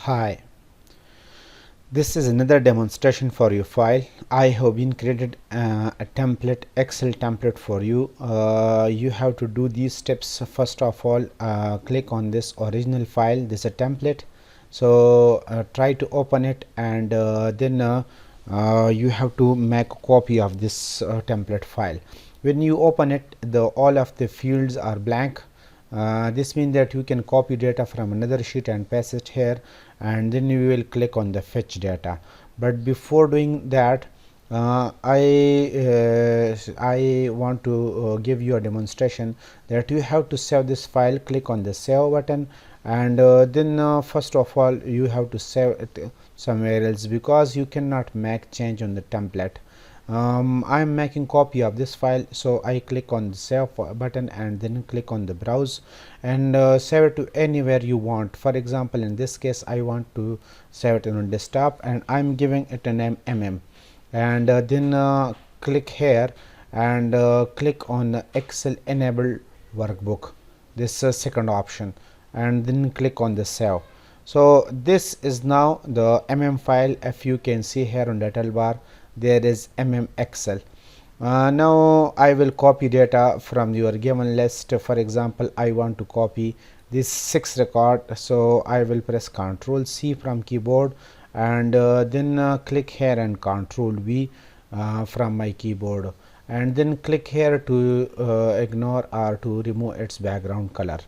Hi, this is another demonstration for your file. I have been created a template, Excel template for you. You have to do these steps. First of all, click on this original file. This is a template. So try to open it, and then you have to make a copy of this template file. When you open it, all of the fields are blank. This means that you can copy data from another sheet and paste it here, and then you will click on the fetch data. But before doing that, I want to give you a demonstration that you have to save this file. Click on the save button, and then first of all you have to save it somewhere else, because you cannot make change on the template. I am making copy of this file, so I click on the save button and then click on the browse, and save it to anywhere you want. For example, in this case I want to save it on desktop, and I'm giving it a name and then click here and click on the Excel enabled workbook, this second option, and then click on the save. So this is now the file. If you can see here on the toolbar, there is Excel. Now I will copy data from your given list. For example, I want to copy this 6 record, so I will press Ctrl C from keyboard, and then click here and Ctrl V from my keyboard, and then click here to ignore or to remove its background color.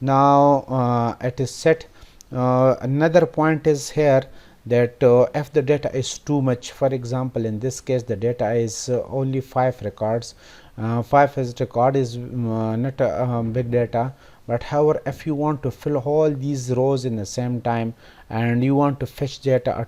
Now it is set. Another point is here that if the data is too much, for example in this case the data is only 5 records. 5 as record is not a big data, but however if you want to fill all these rows in the same time and you want to fetch data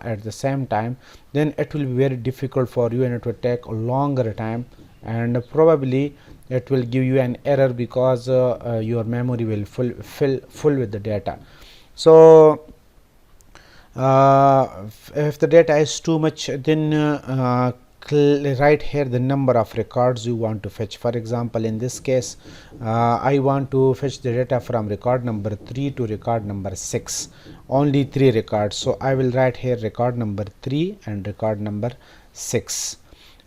at the same time, then it will be very difficult for you, and it will take a longer time, and probably it will give you an error because your memory will full with the data. So if the data is too much, then write here the number of records you want to fetch. For example, in this case I want to fetch the data from record number 3 to record number 6, only 3 records. So I will write here record number 3 and record number 6,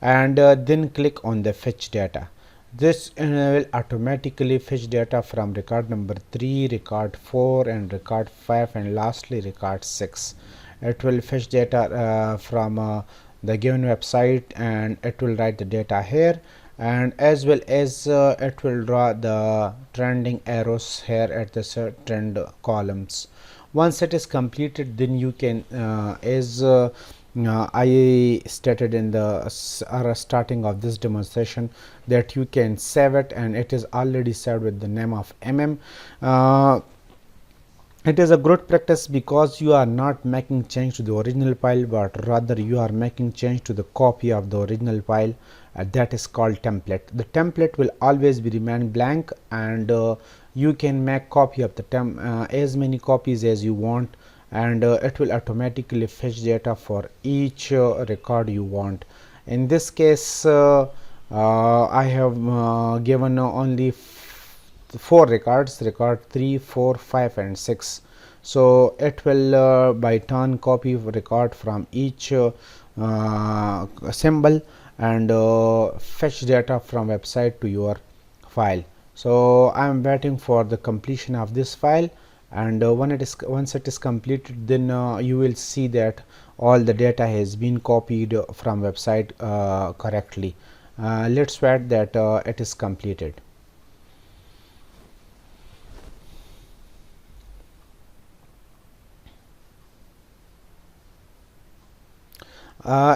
and then click on the fetch data. This will automatically fetch data from record number 3, record 4 and record 5, and lastly record 6. It will fetch data from the given website, and it will write the data here, and as well as it will draw the trending arrows here at the trend columns. Once it is completed, then you can as I stated in the starting of this demonstration, that you can save it, and it is already saved with the name of it is a good practice because you are not making change to the original file, but rather you are making change to the copy of the original file. That is called template. The template will always be remain blank, and you can make copy of the as many copies as you want, and it will automatically fetch data for each record you want. In this case I have given only 4 records, record 3, 4, 5 and 6. So it will by turn copy record from each symbol and fetch data from website to your file. So I am waiting for the completion of this file, and once it is completed, then you will see that all the data has been copied from website correctly. Let's wait that it is completed.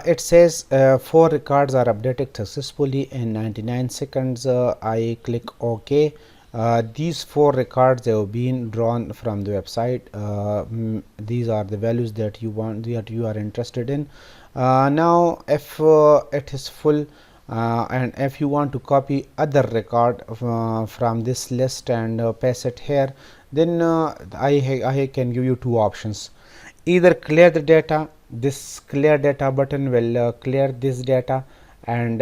It says 4 records are updated successfully in 99 seconds. I click OK. These 4 records have been drawn from the website. These are the values that you are interested in. Now if it is full, and if you want to copy other record from this list and paste it here, then I can give you 2 options. Either clear the data, this clear data button will clear this data and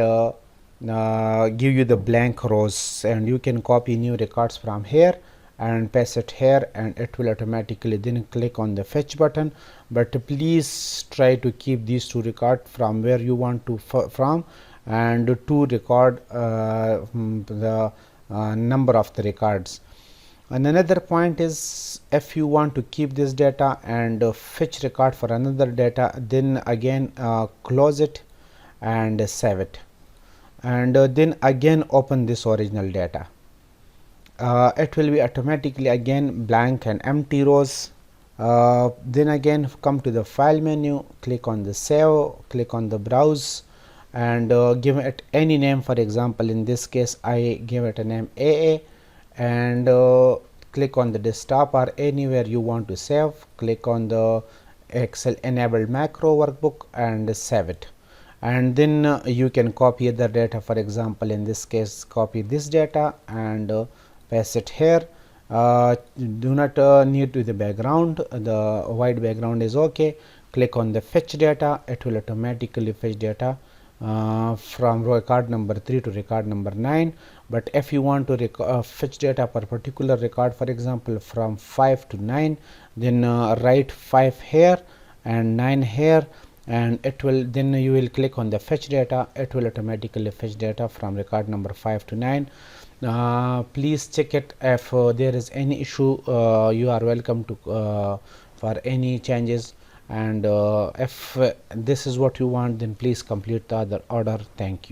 give you the blank rows, and you can copy new records from here and paste it here, and it will automatically then click on the fetch button. But please try to keep these two record from where you want to from, and to record the number of the records. And another point is, if you want to keep this data and fetch record for another data, then again close it and save it, and then again open this original data. It will be automatically again blank and empty rows. Then again come to the file menu, click on the save, click on the browse, and give it any name. For example, in this case I give it a name AA, and click on the desktop or anywhere you want to save. Click on the Excel enabled macro workbook and save it, and then you can copy the data. For example, in this case copy this data and paste it here. Do not need to the background, the white background is okay. Click on the fetch data, it will automatically fetch data from record number 3 to record number 9. But if you want to fetch data per particular record, for example from 5 to 9, then write 5 here and 9 here, and it will then you will click on the fetch data. It will automatically fetch data from record number 5 to 9. Please check it. If there is any issue, you are welcome to for any changes, and if this is what you want, then please complete the other order. Thank you.